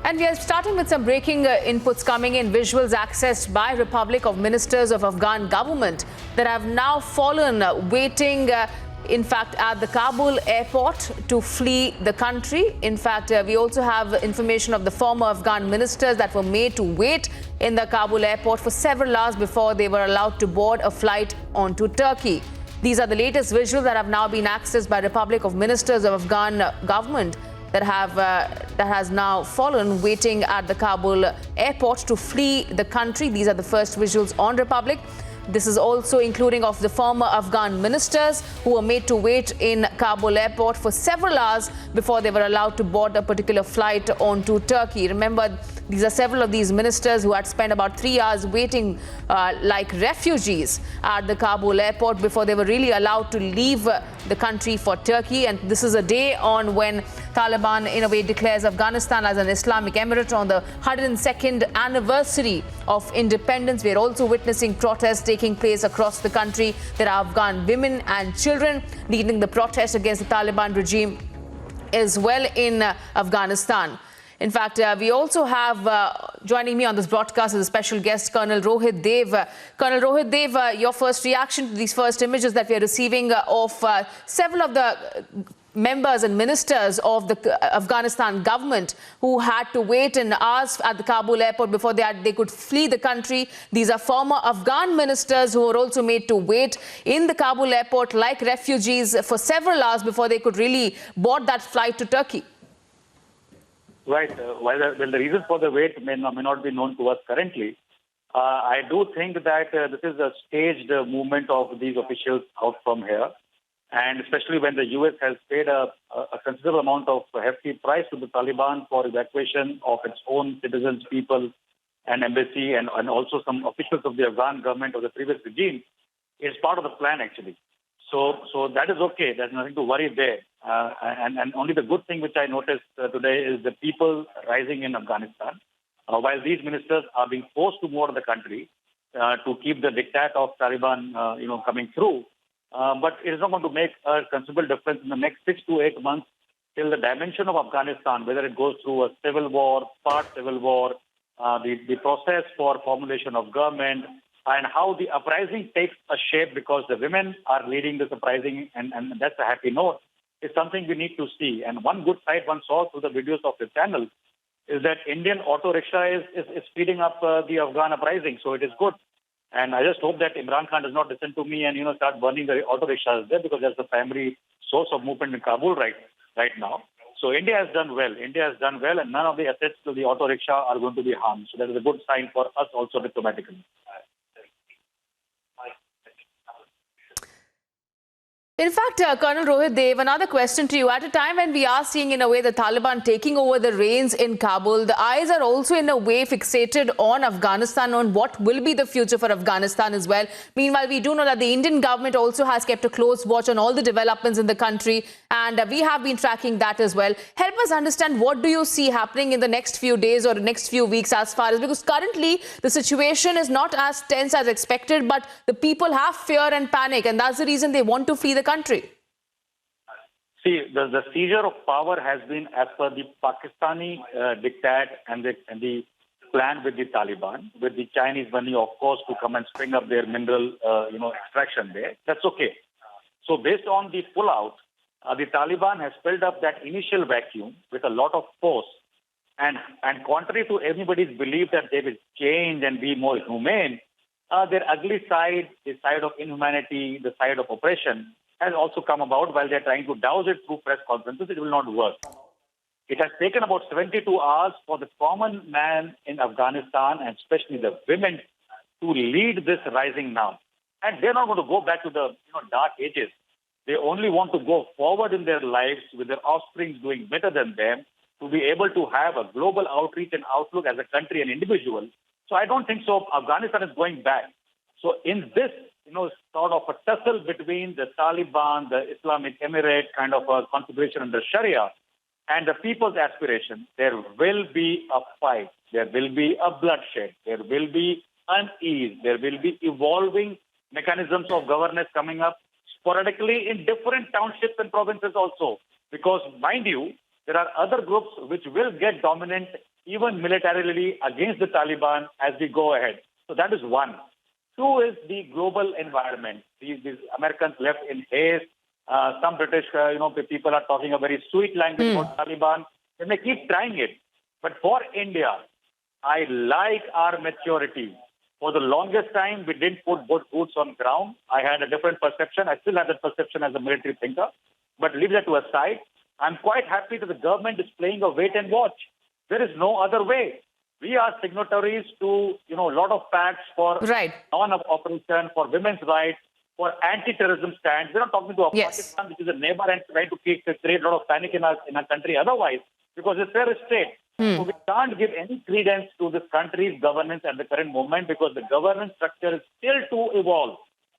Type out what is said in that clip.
And we are starting with some breaking inputs coming in. Visuals accessed by Republic of Ministers of Afghan government that have now fallen waiting, in fact, at the Kabul airport to flee the country. In fact, we also have information of the former Afghan ministers that were made to wait in the Kabul airport for several hours before they were allowed to board a flight onto Turkey. These are the latest visuals that have now been accessed by Republic of Ministers of Afghan government that has now fallen waiting at the Kabul airport to flee the country. These are the first visuals on Republic. This is also including of the former Afghan ministers who were made to wait in Kabul airport for several hours before they were allowed to board a particular flight onto Turkey. Remember, these are several of these ministers who had spent about 3 hours waiting like refugees at the Kabul airport before they were really allowed to leave the country for Turkey. And this is a day on when Taliban, in a way, declares Afghanistan as an Islamic emirate on the 102nd anniversary of independence. We are also witnessing protests taking place across the country. There are Afghan women and children leading the protest against the Taliban regime as well in Afghanistan. In fact, we also have joining me on this broadcast as a special guest, Colonel Rohit Dev. Colonel Rohit Dev, your first reaction to these first images that we are receiving of several of the members and ministers of the Afghanistan government who had to wait in hours at the Kabul airport before they could flee the country. These are former Afghan ministers who were also made to wait in the Kabul airport like refugees for several hours before they could really board that flight to Turkey. Right. While the reasons for the wait may not be known to us currently, I do think that this is a staged movement of these officials out from here. And especially when the U.S. has paid a considerable amount of hefty price to the Taliban for evacuation of its own citizens, people, and embassy, and also some officials of the Afghan government of the previous regime, is part of the plan, actually. So that is okay. There's nothing to worry there. And only the good thing which I noticed today is the people rising in Afghanistan. While these ministers are being forced to move out of the country to keep the diktat of Taliban, coming through. But it is not going to make a considerable difference in the next 6 to 8 months till the dimension of Afghanistan, whether it goes through a civil war, part civil war, the process for formulation of government, and how the uprising takes a shape because the women are leading this uprising, and that's a happy note, is something we need to see. And one good side one saw through the videos of the channel is that Indian auto rickshaw is speeding up the Afghan uprising, so it is good. And I just hope that Imran Khan does not listen to me and start burning the auto rickshaws there, because that's the primary source of movement in Kabul right now. So India has done well. And none of the assets to the auto rickshaw are going to be harmed. So that is a good sign for us also diplomatically. In fact, Colonel Rohit Dev, another question to you. At a time when we are seeing, in a way, the Taliban taking over the reins in Kabul, the eyes are also, in a way, fixated on Afghanistan, on what will be the future for Afghanistan as well. Meanwhile, we do know that the Indian government also has kept a close watch on all the developments in the country, and we have been tracking that as well. Help us understand, what do you see happening in the next few days or the next few weeks as far as, because currently the situation is not as tense as expected, but the people have fear and panic, and that's the reason they want to flee the country. See, the seizure of power has been as per the Pakistani diktat and the plan with the Taliban, with the Chinese money, of course, to come and spring up their mineral, extraction there. That's okay. So based on the pullout, the Taliban has filled up that initial vacuum with a lot of force. And contrary to everybody's belief that they will change and be more humane, their ugly side, the side of inhumanity, the side of oppression, has also come about. While they're trying to douse it through press conferences, it will not work. It has taken about 72 hours for the common man in Afghanistan, and especially the women, to lead this rising now. And they're not going to go back to the dark ages. They only want to go forward in their lives with their offspring doing better than them, to be able to have a global outreach and outlook as a country and individual. So I don't think so Afghanistan is going back. So in this, sort of a tussle between the Taliban, the Islamic Emirate, kind of a configuration under Sharia, and the people's aspiration, there will be a fight. There will be a bloodshed. There will be unease. There will be evolving mechanisms of governance coming up sporadically in different townships and provinces also. Because, mind you, there are other groups which will get dominant even militarily, against the Taliban as we go ahead. So that is one. Two is the global environment. These Americans left in haste. Some British, people are talking a very sweet language about Taliban, and they keep trying it. But for India, I like our maturity. For the longest time, we didn't put both boots on ground. I had a different perception. I still have that perception as a military thinker. But leave that to a side. I'm quite happy that the government is playing a wait and watch. There is no other way. We are signatories to, a lot of pacts for non-operation, for women's rights, for anti-terrorism stands. We're not talking to Pakistan, which is a neighbor, and trying to create a lot of panic in our country otherwise, because it's fair state. So we can't give any credence to this country's governance at the current moment, because the governance structure is still to evolve.